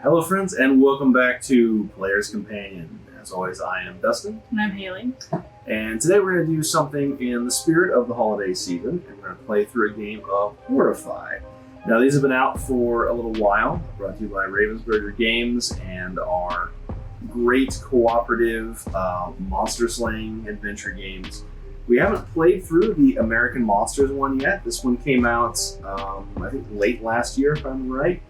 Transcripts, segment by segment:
Hello friends and welcome back to Player's Companion. As always, I am Dustin. And I'm Haley. And today we're going to do something in the spirit of the holiday season. And we're going to play through a game of Horrified. Now these have been out for a little while, brought to you by Ravensburger Games and our great cooperative monster slaying adventure games. We haven't played through the American Monsters one yet. This one came out, I think, late last year, if I'm right.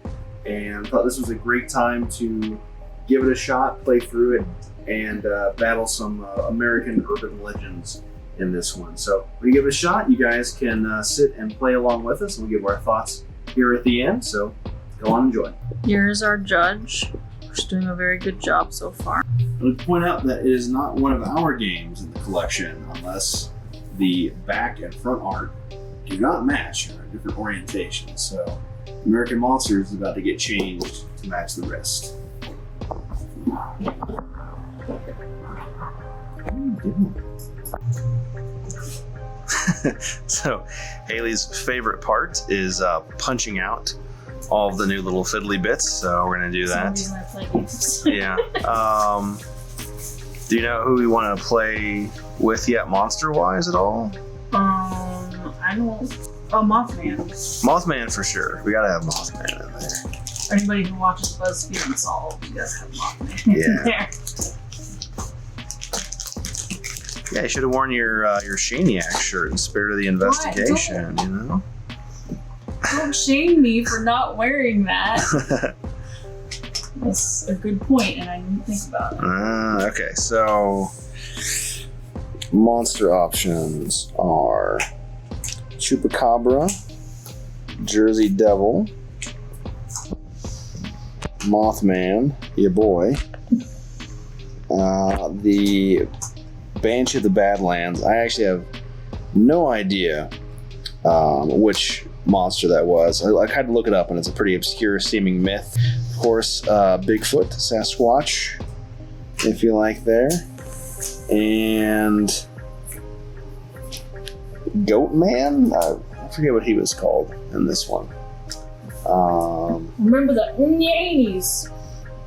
And thought this was a great time to give it a shot, play through it, and battle some American urban legends in this one. So when you give it a shot, you guys can sit and play along with us, and we'll give our thoughts here at the end. So go on and enjoy. Here's our judge. She's doing a very good job so far. I would point out that it is not one of our games in the collection unless the back and front art do not match or are different orientations. So American Monsters is about to get changed to match the rest. So Haley's favorite part is punching out all of the new little fiddly bits, so we're gonna do that. That's the reason I play games. Yeah. Do you know who we want to play with yet, monster-wise at all? I don't. Oh, Mothman. Mothman for sure. We gotta have Mothman in there. Anybody who watches BuzzFeed Unsolved, you guys have Mothman in there. Yeah, you should have worn your Shaniac shirt in spirit of the investigation. You know. Don't shame me for not wearing that. That's a good point, and I didn't think about it. Okay, so monster options are Chupacabra, Jersey Devil, Mothman, your boy, the Banshee of the Badlands. I actually have no idea which monster that was. I had to look it up, and it's a pretty obscure seeming myth. Of course, Bigfoot, Sasquatch, if you like there, and Goat Man. I forget what he was called in this one. Remember the Unyanis?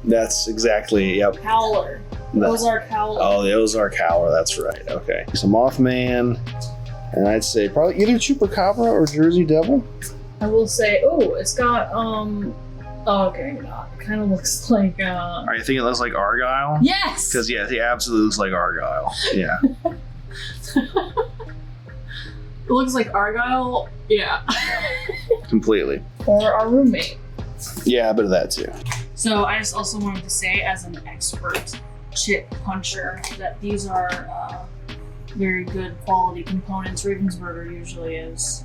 That's exactly, yep. Howler. Ozark Howler. Oh, the Ozark Howler, that's right. Okay. So Mothman, and I'd say probably either Chupacabra or Jersey Devil. I will say, it's got, okay, no, it kind of looks like, Are you thinking it looks like Argyle? Yes! Because, yeah, he absolutely looks like Argyle. Yeah. It looks like Argyle, yeah. Completely. Or our roommate. Yeah, a bit of that too. So I just also wanted to say, as an expert chip puncher, that these are very good quality components. Ravensburger usually is.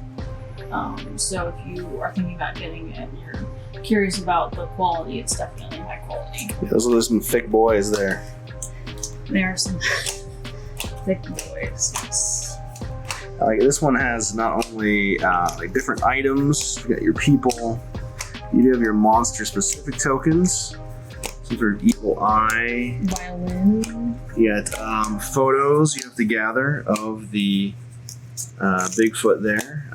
So if you are thinking about getting it and you're curious about the quality, it's definitely high quality. Yeah, those are some thick boys there. There are some thick boys. This one has not only like different items, you got your people, you do have your monster specific tokens, some sort of evil eye, Violin. you got photos you have to gather of the Bigfoot there,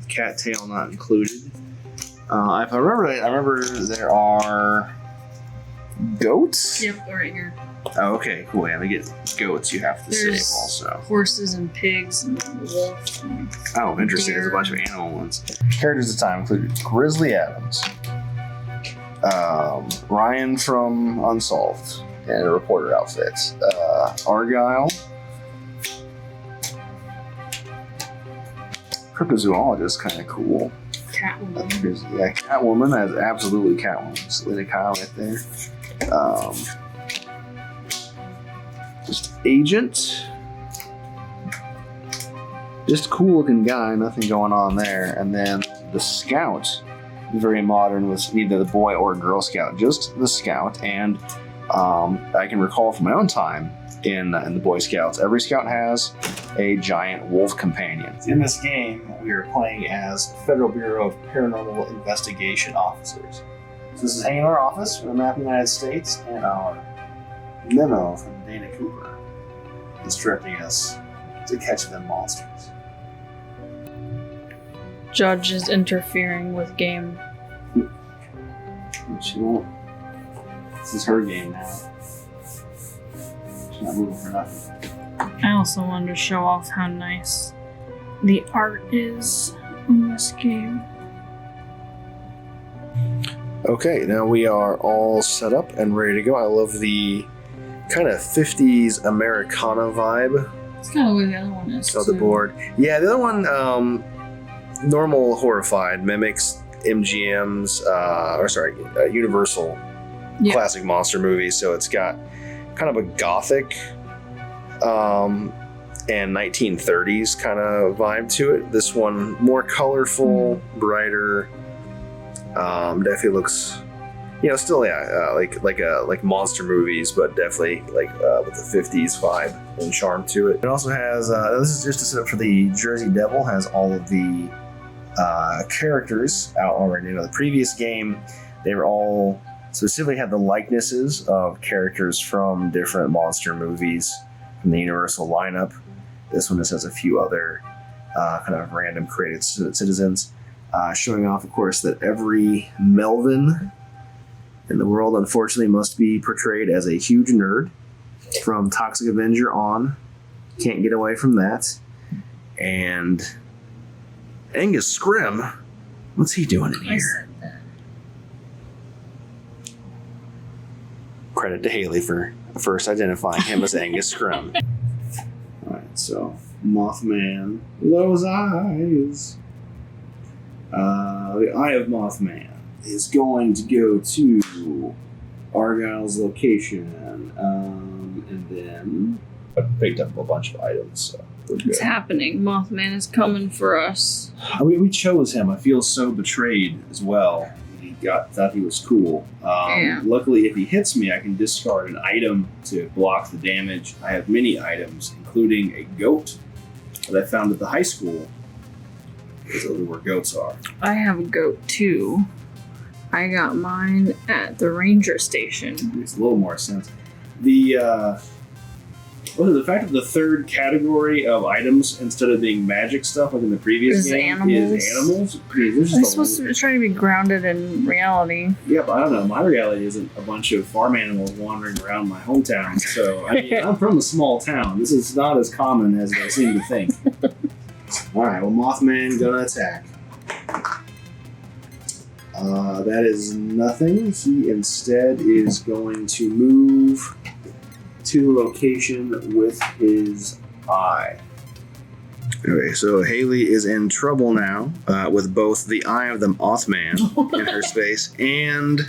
cattail not included. If I remember right, I remember there are goats? Yep, right here. Oh, okay, cool. Yeah, they get goats you have to There's save also. Horses and pigs and wolf. And Oh, interesting. There's a bunch of animal ones. Characters at the time included Grizzly Adams, Ryan from Unsolved, and a reporter outfit, Argyle, Cryptozoologist, kind of cool. Catwoman. Yeah, Catwoman. That is absolutely Catwoman. Selena Kyle right there. Just Agent. Just cool looking guy, nothing going on there. And then the Scout, very modern, with neither the Boy or Girl Scout, just the Scout. And I can recall from my own time in the Boy Scouts, every Scout has a giant wolf companion. In this game, we are playing as Federal Bureau of Paranormal Investigation officers. So this is hanging in our office with a map of the United States and our memo from Dana Cooper instructing us to catch them monsters. Judge is interfering with game. Which you won't This is her game now. She's not moving for nothing. I also wanted to show off how nice the art is in this game. Okay, now we are all set up and ready to go. I love the kind of 50s Americana vibe It's kind of the way the other one is. of the board. Yeah, the other one, normal Horrified, mimics MGM's, Universal classic monster movies. So it's got kind of a gothic and 1930s kind of vibe to it. This one more colorful, brighter. Definitely looks, still like monster movies, but definitely like with the 50s vibe and charm to it. It also has this is just a setup for the Jersey Devil. Has all of the characters out already. The previous game, they were all specifically had the likenesses of characters from different monster movies from the Universal lineup. This one just has a few other kind of random created citizens. Showing off, of course, that every Melvin in the world, unfortunately, must be portrayed as a huge nerd. From Toxic Avenger on, can't get away from that. And Angus Scrim, what's he doing in here? Credit to Haley for first identifying him as Angus Scrim. Alright, so Mothman, those eyes. The Eye of Mothman is going to go to Argyle's location, and then I picked up a bunch of items, so we're good. It's happening. Mothman is coming for us. We chose him. I feel so betrayed as well. He thought he was cool. Yeah. Luckily, if he hits me, I can discard an item to block the damage. I have many items, including a goat that I found at the high school. Because those are where goats are. I have a goat too. I got mine at the ranger station. Makes a little more sense. The fact that the third category of items, instead of being magic stuff like in the previous game, is animals. I'm supposed to try to be grounded in reality. Yeah, but I don't know. My reality isn't a bunch of farm animals wandering around my hometown. So I mean, I'm from a small town. This is not as common as I seem to think. All right, well, Mothman gonna attack. That is nothing. He instead is going to move to the location with his eye. Okay, so Haley is in trouble now with both the Eye of the Mothman in her space and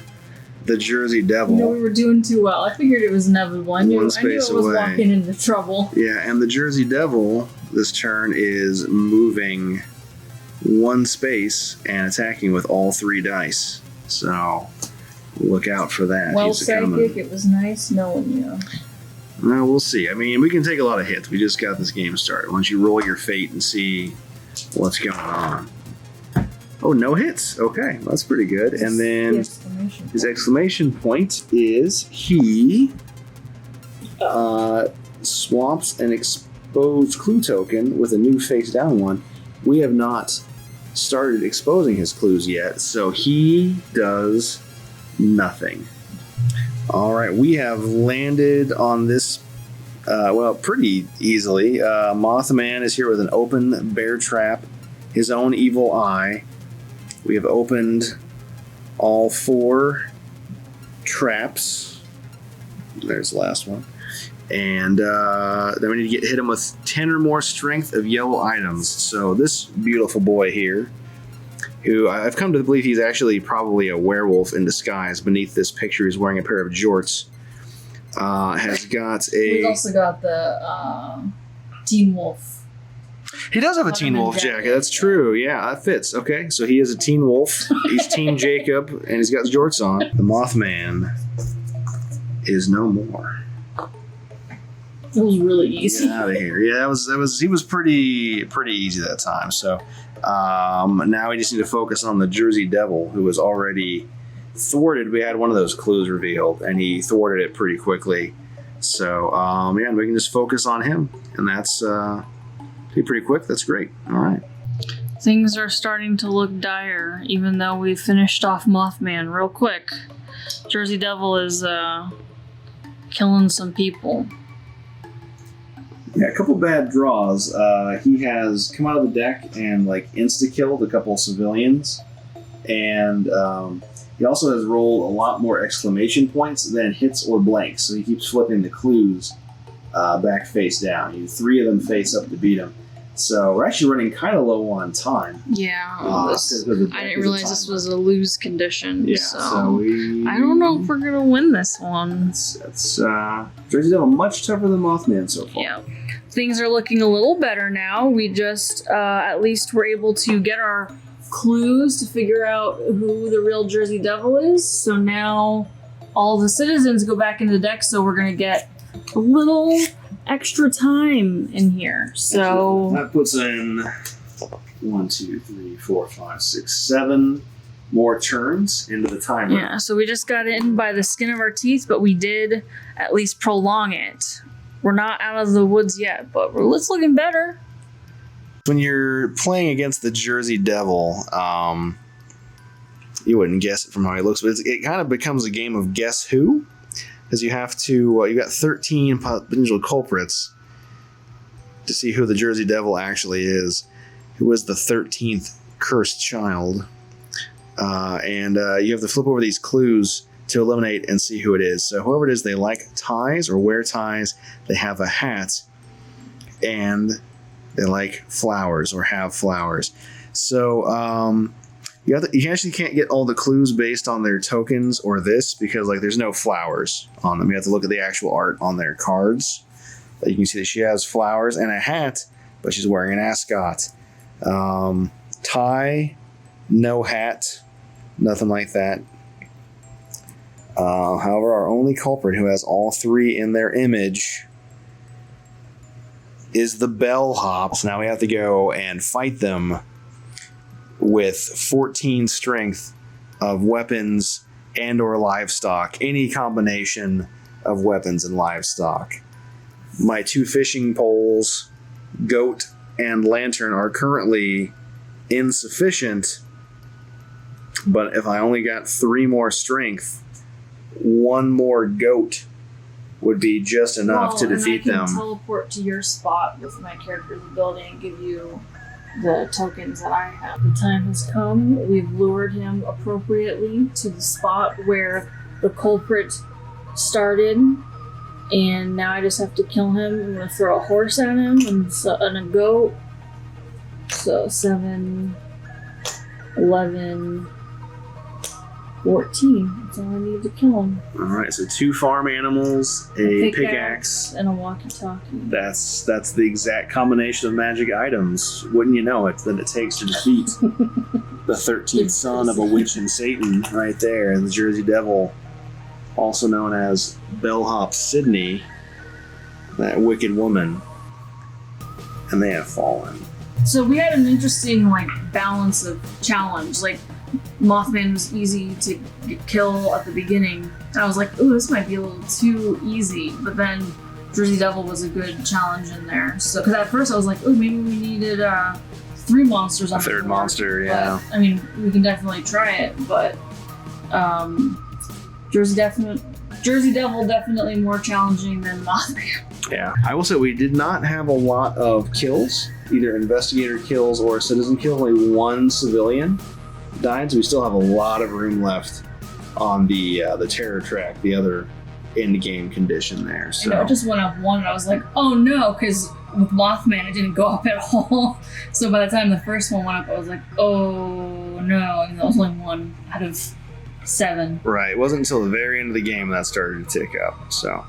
the Jersey Devil. We were doing too well. I figured it was inevitable. I knew I was walking into trouble. Yeah, and the Jersey Devil this turn is moving one space and attacking with all 3 dice. So look out for that. Well, psychic, it was nice knowing you. Well, we'll see. I mean, we can take a lot of hits. We just got this game started. Why don't you roll your fate and see what's going on? Oh, no hits. Okay, that's pretty good. And then his exclamation point is he swaps an exposed clue token with a new face down one. We have not started exposing his clues yet, so he does nothing. All right, we have landed on this, pretty easily. Mothman is here with an open bear trap, his own evil eye. We have opened all 4 traps. There's the last one. And then we need to hit him with 10 or more strength of yellow items. So this beautiful boy here, who I've come to believe he's actually probably a werewolf in disguise. Beneath this picture, he's wearing a pair of jorts. Has got a... We've also got the Teen Wolf. He does have a Teen Wolf jacket. That's true. Yeah, that fits. Okay, so he is a Teen Wolf. He's Teen Jacob, and he's got his jorts on. The Mothman is no more. It was really easy. Get out of here. Yeah, that was. He was pretty easy that time. So now we just need to focus on the Jersey Devil, who was already thwarted. We had one of those clues revealed, and he thwarted it pretty quickly. So we can just focus on him, and that's pretty quick. That's great. All right. Things are starting to look dire, even though we finished off Mothman real quick. Jersey Devil is killing some people. Yeah, a couple bad draws. He has come out of the deck and like insta-killed a couple civilians. And he also has rolled a lot more exclamation points than hits or blanks. So he keeps flipping the clues back face down. You 3 of them face up to beat him. So we're actually running kind of low on time. Yeah, I didn't realize this was a lose condition. Yeah, so I don't know if we're gonna win this one. It's Jersey Devil much tougher than Mothman so far. Yeah, things are looking a little better now. We just at least were able to get our clues to figure out who the real Jersey Devil is. So now all the citizens go back into the deck. So we're gonna get a little extra time in here. So that puts in 1, 2, 3, 4, 5, 6, 7 more turns into the timer. Yeah, so we just got in by the skin of our teeth, but we did at least prolong it. We're not out of the woods yet, but it's looking better. When you're playing against the Jersey Devil, you wouldn't guess it from how he looks, but it kind of becomes a game of guess who. Because you have to, you got 13 potential culprits to see who the Jersey Devil actually is, who is the 13th cursed child. And you have to flip over these clues to eliminate and see who it is. So whoever it is, they like ties or wear ties, they have a hat, and they like flowers or have flowers. So you actually can't get all the clues based on their tokens or this, because like there's no flowers on them. You have to look at the actual art on their cards. You can see that she has flowers and a hat, but she's wearing an ascot. Tie, no hat, nothing like that. However, our only culprit who has all 3 in their image is the bellhop. So now we have to go and fight them with 14 strength of weapons and or livestock, any combination of weapons and livestock. My 2 fishing poles, goat, and lantern are currently insufficient, but if I only got 3 more strength, 1 more goat would be just enough to defeat them. I can teleport to your spot with my character's ability and give you the tokens that I have. The time has come. We've lured him appropriately to the spot where the culprit started, and now I just have to kill him. I'm gonna throw a horse at him and a goat. So 7, 11, 14. That's all I need to kill him. Alright, so 2 farm animals, a pickaxe, and a walkie-talkie. That's the exact combination of magic items, wouldn't you know it, that it takes to defeat the 13th son of a witch and Satan right there, and the Jersey Devil, also known as Bellhop Sydney, that wicked woman. And they have fallen. So we had an interesting balance of challenge. Mothman was easy to kill at the beginning. And I was like, ooh, this might be a little too easy. But then Jersey Devil was a good challenge in there. So, because at first I was like, ooh, maybe we needed 3 monsters on the board. 3rd monster, yeah. But, I mean, we can definitely try it, but Jersey Devil definitely more challenging than Mothman. Yeah, I will say we did not have a lot of kills, either investigator kills or citizen kills. Only 1 civilian died, so we still have a lot of room left on the terror track, the other end game condition there. So it just went up 1, and I was like, oh no, because with Mothman it didn't go up at all. So by the time the first one went up, I was like, oh no, and that was only 1 out of 7. Right, it wasn't until the very end of the game that started to tick up. So,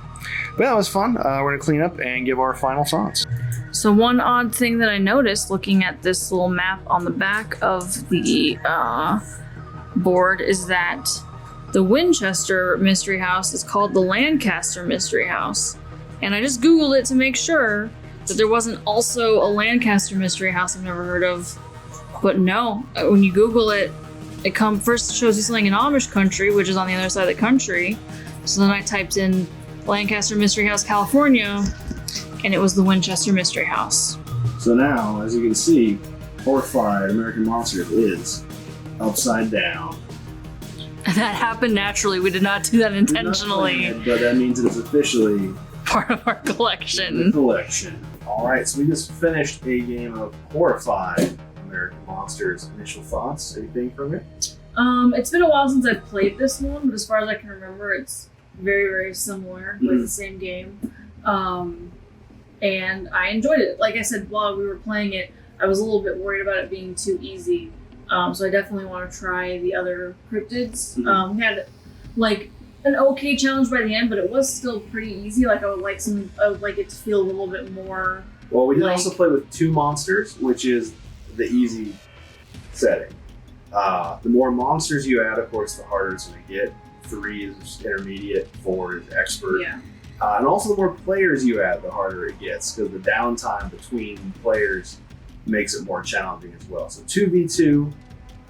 but that was fun. We're gonna clean up and give our final thoughts. So one odd thing that I noticed looking at this little map on the back of the board is that the Winchester Mystery House is called the Lancaster Mystery House. And I just Googled it to make sure that there wasn't also a Lancaster Mystery House I've never heard of. But no, when you Google it, first shows you something in Amish country, which is on the other side of the country. So then I typed in Lancaster Mystery House, California, and it was the Winchester Mystery House. So now, as you can see, Horrified American Monster is upside down. That happened naturally. We did not do that We're not playing intentionally. it, but that means it is officially Part of our the collection. collection. All right, so we just finished a game of Horrified American Monsters. Initial thoughts? Anything from it? It's been a while since I've played this one, but as far as I can remember, it's very, very similar, like the same game. And I enjoyed it. Like I said, while we were playing it, I was a little bit worried about it being too easy. So I definitely want to try the other cryptids. We had like an okay challenge by the end, but it was still pretty easy. Like I would like it to feel a little bit more. Well, we did Like- also play with 2 monsters, which is the easy setting. The more monsters you add, of course, the harder it's going to get. 3 is intermediate, 4 is expert. Yeah. And also, the more players you add, the harder it gets, because the downtime between players makes it more challenging as well. So 2v2,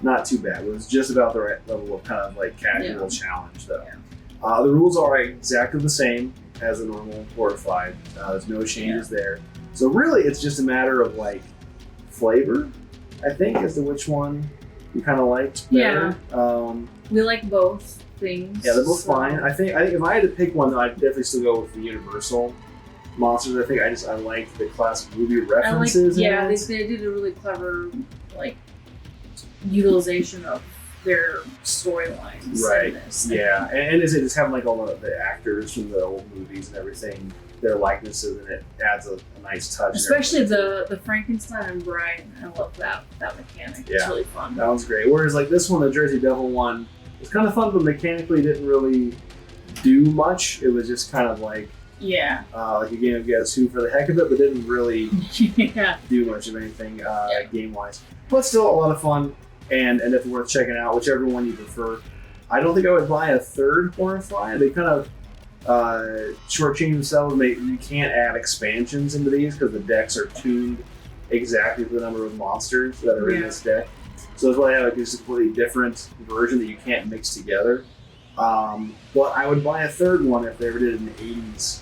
not too bad. It was just about the right level of kind of like casual challenge, though. Yeah. The rules are exactly the same as the normal Horrified. There's no changes there. So really, it's just a matter of like flavor, I think, as to which one you kind of liked better. We like both things. Yeah, they're both so- fine. I think if I had to pick one, though, I'd definitely still go with the Universal monsters. I think I liked the classic movie references. in they it. did a really clever like utilization of their storylines. Right. In this. Yeah, and is it just having like all the actors from the old movies and everything, their likenesses, and it adds a nice touch. Especially the Frankenstein and Bride. I love that mechanic. It's Yeah. really fun. That one's great. Whereas like this one, the Jersey Devil one, was kind of fun, but mechanically didn't really do much. It was just kind of like Yeah. like a game of Guess Who for the heck of it, but didn't really Yeah. do much of anything game wise. But still a lot of fun and definitely worth checking out, whichever one you prefer. I don't think I would buy a third Horrified. They kind of shortchange themselves. You can't add expansions into these because the decks are tuned exactly for the number of monsters that are in this deck. So that's why I have like this completely different version that you can't mix together. But I would buy a third one if they ever did it in the 80s.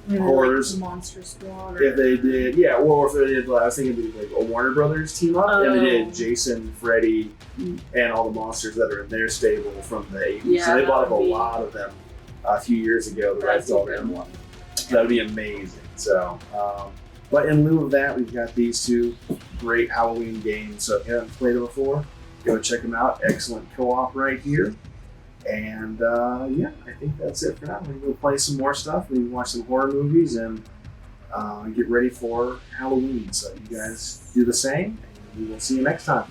Maybe Horrors. like Monster Squad. Or, If they did, or if they did, I was thinking they'd like a Warner Brothers team up, and they did Jason, Freddy, and all the monsters that are in their stable from the 80s. Yeah, so they that bought up a would be- lot of them a few years ago. The rights That's a all good them. one. That would be amazing. So, but in lieu of that, we've got these 2 great Halloween games. So if you haven't played them before, go check them out. Excellent co-op right here. And I think that's it for now. We're going to play some more stuff. We can watch some horror movies and get ready for Halloween. So you guys do the same, and we will see you next time.